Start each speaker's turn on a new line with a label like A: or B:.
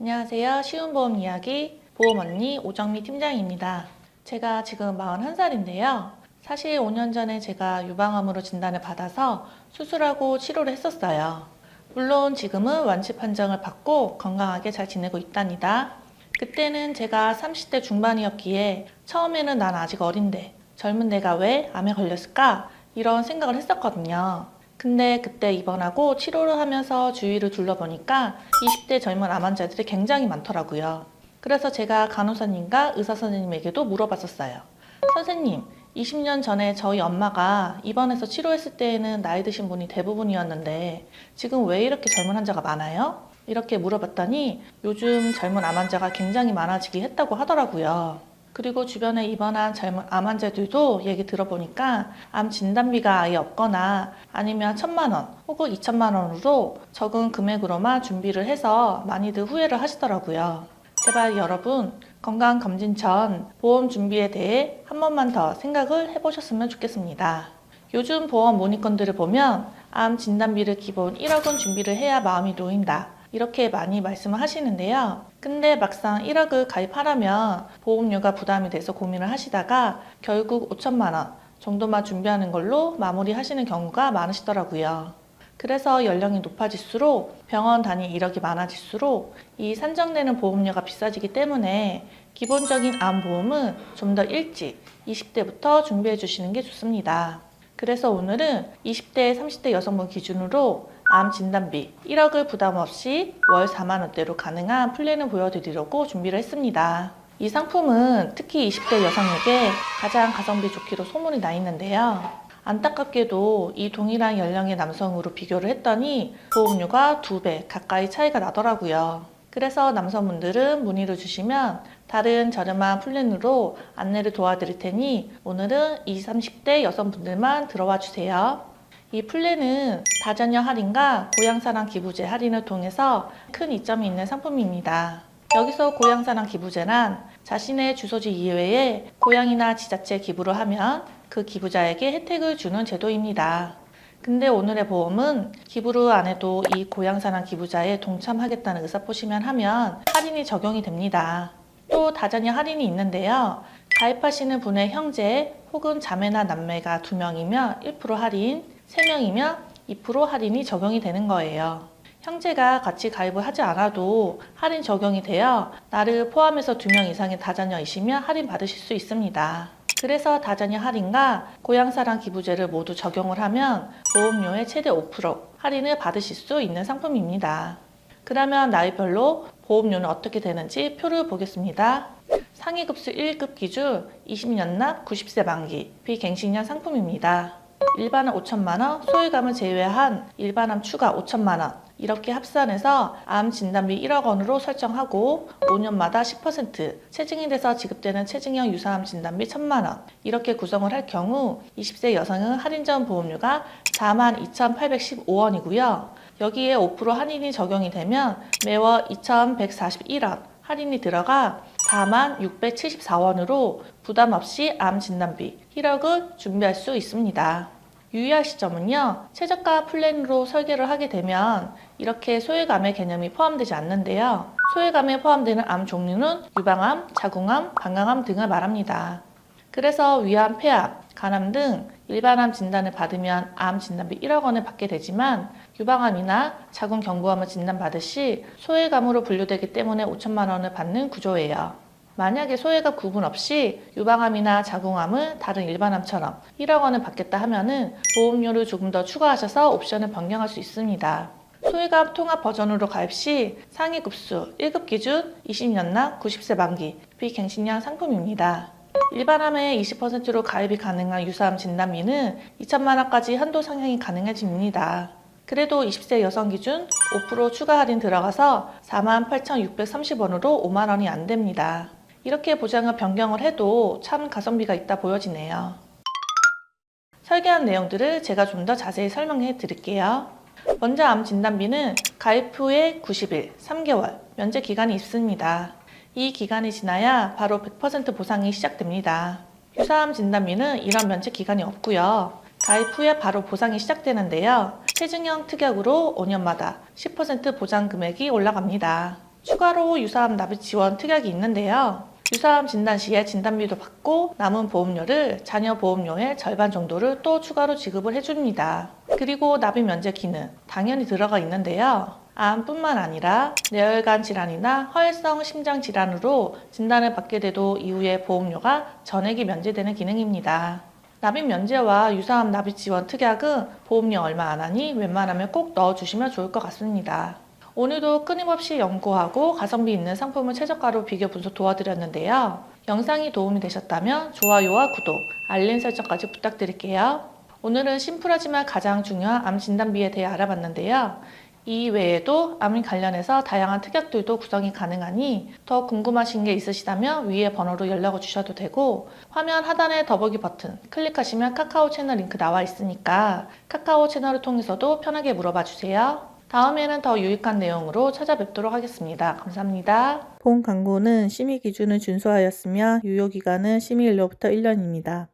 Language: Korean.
A: 안녕하세요. 쉬운 보험 이야기 보험 언니 오정미 팀장입니다. 제가 지금 41살인데요. 사실 5년 전에 제가 유방암으로 진단을 받아서 수술하고 치료를 했었어요. 물론 지금은 완치 판정을 받고 건강하게 잘 지내고 있답니다. 그때는 제가 30대 중반이었기에 처음에는 난 아직 어린데 젊은 내가 왜 암에 걸렸을까? 이런 생각을 했었거든요. 근데 그때 입원하고 치료를 하면서 주위를 둘러보니까 20대 젊은 암 환자들이 굉장히 많더라고요. 그래서 제가 간호사님과 의사 선생님에게도 물어봤었어요. 선생님, 20년 전에 저희 엄마가 입원해서 치료했을 때에는 나이 드신 분이 대부분이었는데 지금 왜 이렇게 젊은 환자가 많아요? 이렇게 물어봤더니 요즘 젊은 암 환자가 굉장히 많아지기 했다고 하더라고요. 그리고 주변에 입원한 젊은 암 환자들도 얘기 들어보니까 암 진단비가 아예 없거나 아니면 1,000만 원 혹은 2,000만 원으로 적은 금액으로만 준비를 해서 많이들 후회를 하시더라고요. 제발 여러분 건강검진 전 보험 준비에 대해 한 번만 더 생각을 해보셨으면 좋겠습니다. 요즘 보험 문의건들을 보면 암 진단비를 기본 1억 원 준비를 해야 마음이 놓인다. 이렇게 많이 말씀을 하시는데요. 근데 막상 1억을 가입하려면 보험료가 부담이 돼서 고민을 하시다가 결국 5천만 원 정도만 준비하는 걸로 마무리 하시는 경우가 많으시더라고요. 그래서 연령이 높아질수록 병원 단위 이력이 많아질수록 이 산정되는 보험료가 비싸지기 때문에 기본적인 암보험은 좀 더 일찍 20대부터 준비해 주시는 게 좋습니다. 그래서 오늘은 20대, 30대 여성분 기준으로 암 진단비 1억을 부담 없이 월 4만 원대로 가능한 플랜을 보여드리려고 준비를 했습니다. 이 상품은 특히 20대 여성에게 가장 가성비 좋기로 소문이 나 있는데요. 안타깝게도 이 동일한 연령의 남성으로 비교를 했더니 보험료가 2배 가까이 차이가 나더라고요. 그래서 남성분들은 문의를 주시면 다른 저렴한 플랜으로 안내를 도와드릴 테니 오늘은 20, 30대 여성분들만 들어와 주세요. 이 플랜은 다자녀 할인과 고향사랑 기부제 할인을 통해서 큰 이점이 있는 상품입니다. 여기서 고향사랑 기부제란 자신의 주소지 이외에 고향이나 지자체에 기부를 하면 그 기부자에게 혜택을 주는 제도입니다. 근데 오늘의 보험은 기부를 안 해도 이 고향사랑 기부자에 동참하겠다는 의사표시만 하면 할인이 적용이 됩니다. 또 다자녀 할인이 있는데요. 가입하시는 분의 형제 혹은 자매나 남매가 2명이면 1% 할인, 3명이면 2% 할인이 적용이 되는 거예요. 형제가 같이 가입을 하지 않아도 할인 적용이 되어 나를 포함해서 2명 이상의 다자녀이시면 할인 받으실 수 있습니다. 그래서 다자녀 할인과 고향사랑 기부제를 모두 적용을 하면 보험료의 최대 5% 할인을 받으실 수 있는 상품입니다. 그러면 나이별로 보험료는 어떻게 되는지 표를 보겠습니다. 상위급수 1급 기준 20년 납 90세 만기 비갱신형 상품입니다. 일반암 5천만 원, 소외감을 제외한 일반암 추가 5천만 원 이렇게 합산해서 암 진단비 1억 원으로 설정하고 5년마다 10% 체증이 돼서 지급되는 체증형 유사암 진단비 1,000만 원 이렇게 구성을 할 경우 20세 여성은 할인 전 보험료가 42,815원이고요. 여기에 5% 할인이 적용이 되면 매월 2,141원 할인이 들어가 46,674원으로 부담 없이 암 진단비 1억을 준비할 수 있습니다. 유의하실 점은요. 최저가 플랜으로 설계를 하게 되면 이렇게 소외감의 개념이 포함되지 않는데요. 소외감에 포함되는 암 종류는 유방암, 자궁암, 방광암 등을 말합니다. 그래서 위암, 폐암, 간암 등 일반암 진단을 받으면 암 진단비 1억 원을 받게 되지만 유방암이나 자궁 경부암을 진단받을 시 소외감으로 분류되기 때문에 5천만 원을 받는 구조예요. 만약에 소외감 구분 없이 유방암이나 자궁암을 다른 일반암처럼 1억 원을 받겠다 하면은 보험료를 조금 더 추가하셔서 옵션을 변경할 수 있습니다. 소외감 통합 버전으로 가입 시 상위 급수 1급 기준 20년 납 90세 만기 비갱신형 상품입니다. 일반암에 20%로 가입이 가능한 유사암 진단비는 2천만 원까지 한도 상향이 가능해집니다. 그래도 20세 여성 기준 5% 추가 할인 들어가서 48,630원으로 5만 원이 안 됩니다. 이렇게 보장을 변경을 해도 참 가성비가 있다 보여지네요. 설계한 내용들을 제가 좀 더 자세히 설명해 드릴게요. 먼저 암 진단비는 가입 후에 90일, 3개월 면제 기간이 있습니다. 이 기간이 지나야 바로 100% 보상이 시작됩니다. 유사암 진단비는 이런 면제 기간이 없고요. 가입 후에 바로 보상이 시작되는데요. 체증형 특약으로 5년마다 10% 보장 금액이 올라갑니다. 추가로 유사암 납입 지원 특약이 있는데요. 유사암 진단 시에 진단비도 받고 남은 보험료를 자녀 보험료의 절반 정도를 또 추가로 지급을 해줍니다. 그리고 납입 면제기는 당연히 들어가 있는데요. 암뿐만 아니라 뇌혈관 질환이나 허혈성 심장 질환으로 진단을 받게 돼도 이후에 보험료가 전액이 면제되는 기능입니다. 납입 면제와 유사암 납입 지원 특약은 보험료 얼마 안 하니 웬만하면 꼭 넣어주시면 좋을 것 같습니다. 오늘도 끊임없이 연구하고 가성비 있는 상품을 최저가로 비교 분석 도와드렸는데요. 영상이 도움이 되셨다면 좋아요와 구독, 알림 설정까지 부탁드릴게요. 오늘은 심플하지만 가장 중요한 암 진단비에 대해 알아봤는데요. 이 외에도 암 관련해서 다양한 특약들도 구성이 가능하니 더 궁금하신 게 있으시다면 위에 번호로 연락을 주셔도 되고 화면 하단에 더보기 버튼 클릭하시면 카카오 채널 링크 나와 있으니까 카카오 채널을 통해서도 편하게 물어봐 주세요. 다음에는 더 유익한 내용으로 찾아뵙도록 하겠습니다. 감사합니다. 본 광고는 심의 기준을 준수하였으며 유효기간은 심의일로부터 1년입니다.